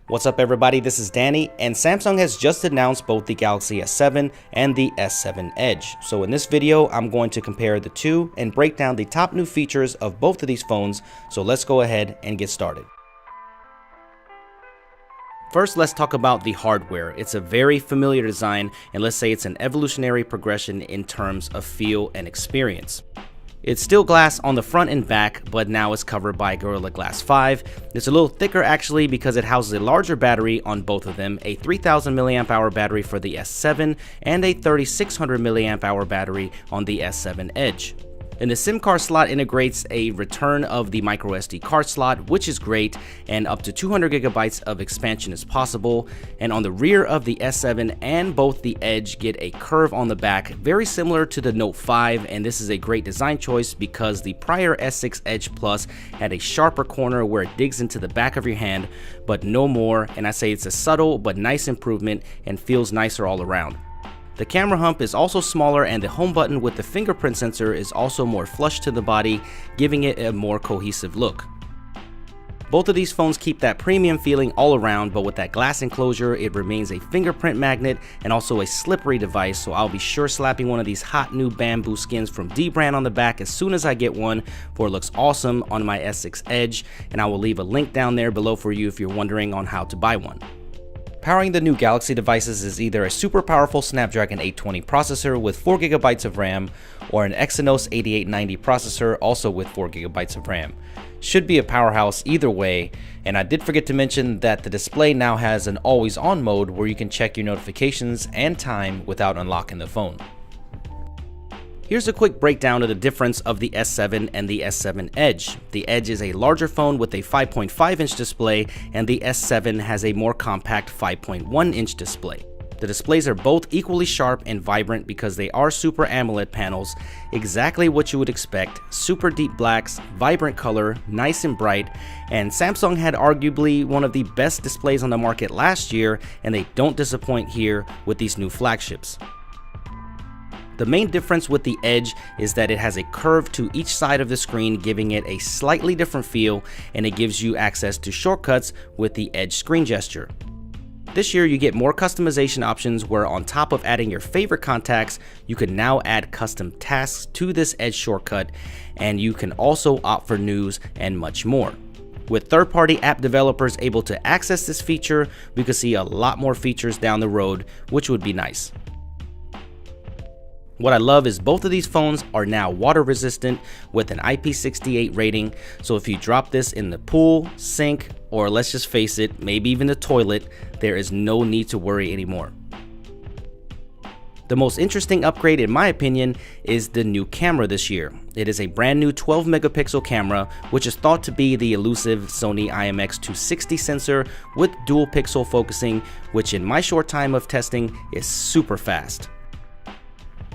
What's up everybody, this is Danny, and Samsung has just announced both the Galaxy S7 and the S7 Edge. So in this video, I'm going to compare the two and break down the top new features of both of these phones. So let's go ahead and get started. First, let's talk about the hardware. It's a very familiar design, and let's say it's an evolutionary progression in terms of feel and experience. It's still glass on the front and back, but now it's covered by Gorilla Glass 5. It's a little thicker actually because it houses a larger battery on both of them, a 3000 mAh battery for the S7 and a 3600 mAh battery on the S7 Edge. And the SIM card slot integrates a return of the microSD card slot, which is great, and up to 200 gigabytes of expansion is possible. And on the rear of the S7 and both the Edge get a curve on the back, very similar to the Note 5, and this is a great design choice because the prior S6 Edge Plus had a sharper corner where it digs into the back of your hand, but no more, and I say it's a subtle but nice improvement and feels nicer all around. The camera hump is also smaller, and the home button with the fingerprint sensor is also more flush to the body, giving it a more cohesive look. Both of these phones keep that premium feeling all around, but with that glass enclosure, it remains a fingerprint magnet and also a slippery device, so I'll be sure slapping one of these hot new bamboo skins from D-Brand on the back as soon as I get one, for it looks awesome on my S6 Edge, and I will leave a link down there below for you if you're wondering on how to buy one. Powering the new Galaxy devices is either a super powerful Snapdragon 820 processor with 4GB of RAM or an Exynos 8890 processor also with 4GB of RAM. Should be a powerhouse either way, and I did forget to mention that the display now has an always on mode where you can check your notifications and time without unlocking the phone. Here's a quick breakdown of the difference of the S7 and the S7 Edge. The Edge is a larger phone with a 5.5-inch display, and the S7 has a more compact 5.1-inch display. The displays are both equally sharp and vibrant because they are Super AMOLED panels, exactly what you would expect: super deep blacks, vibrant color, nice and bright, and Samsung had arguably one of the best displays on the market last year, and they don't disappoint here with these new flagships. The main difference with the Edge is that it has a curve to each side of the screen, giving it a slightly different feel, and it gives you access to shortcuts with the Edge screen gesture. This year you get more customization options where, on top of adding your favorite contacts, you can now add custom tasks to this Edge shortcut, and you can also opt for news and much more. With third-party app developers able to access this feature, we could see a lot more features down the road, which would be nice. What I love is both of these phones are now water resistant with an IP68 rating, so if you drop this in the pool, sink, or let's just face it, maybe even the toilet, there is no need to worry anymore. The most interesting upgrade in my opinion is the new camera this year. It is a brand new 12 megapixel camera, which is thought to be the elusive Sony IMX260 sensor with dual pixel focusing, which in my short time of testing is super fast.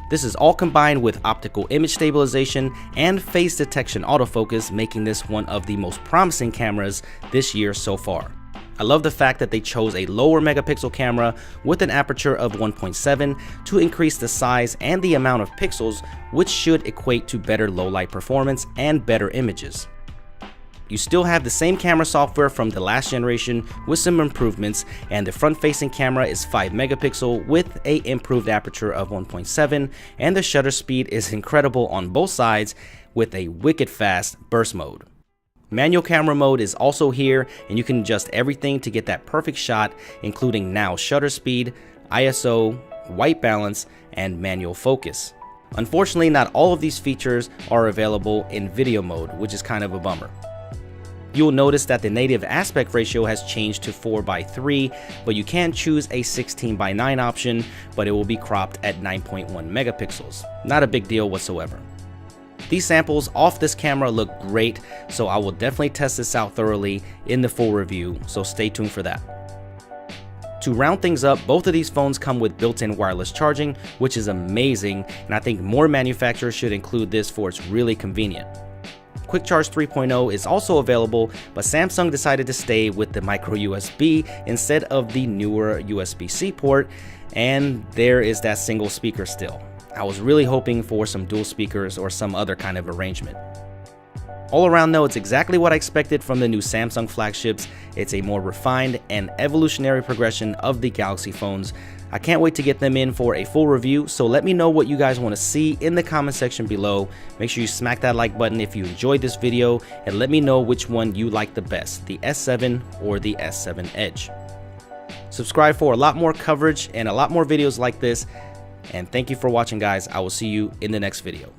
This is all combined with optical image stabilization and face detection autofocus, making this one of the most promising cameras this year so far. I love the fact that they chose a lower megapixel camera with an aperture of 1.7 to increase the size and the amount of pixels, which should equate to better low light performance and better images. You still have the same camera software from the last generation with some improvements, and the front-facing camera is 5 megapixel with a improved aperture of 1.7, and the shutter speed is incredible on both sides with a wicked fast burst mode. Manual camera mode is also here, and you can adjust everything to get that perfect shot, including now shutter speed, ISO, white balance, and manual focus. Unfortunately, not all of these features are available in video mode, which is kind of a bummer. You'll notice that the native aspect ratio has changed to 4:3, but you can choose a 16:9 option, but it will be cropped at 9.1 megapixels. Not a big deal whatsoever. These samples off this camera look great, so I will definitely test this out thoroughly in the full review, so stay tuned for that. To round things up, both of these phones come with built-in wireless charging, which is amazing, and I think more manufacturers should include this for it's really convenient. Quick Charge 3.0 is also available, but Samsung decided to stay with the micro USB instead of the newer USB-C port, and there is that single speaker still. I was really hoping for some dual speakers or some other kind of arrangement. All around though, it's exactly what I expected from the new Samsung flagships. It's a more refined and evolutionary progression of the Galaxy phones. I can't wait to get them in for a full review, so let me know what you guys want to see in the comment section below. Make sure you smack that like button if you enjoyed this video, and let me know which one you like the best, the S7 or the S7 Edge. Subscribe for a lot more coverage and a lot more videos like this, and thank you for watching, guys. I will see you in the next video.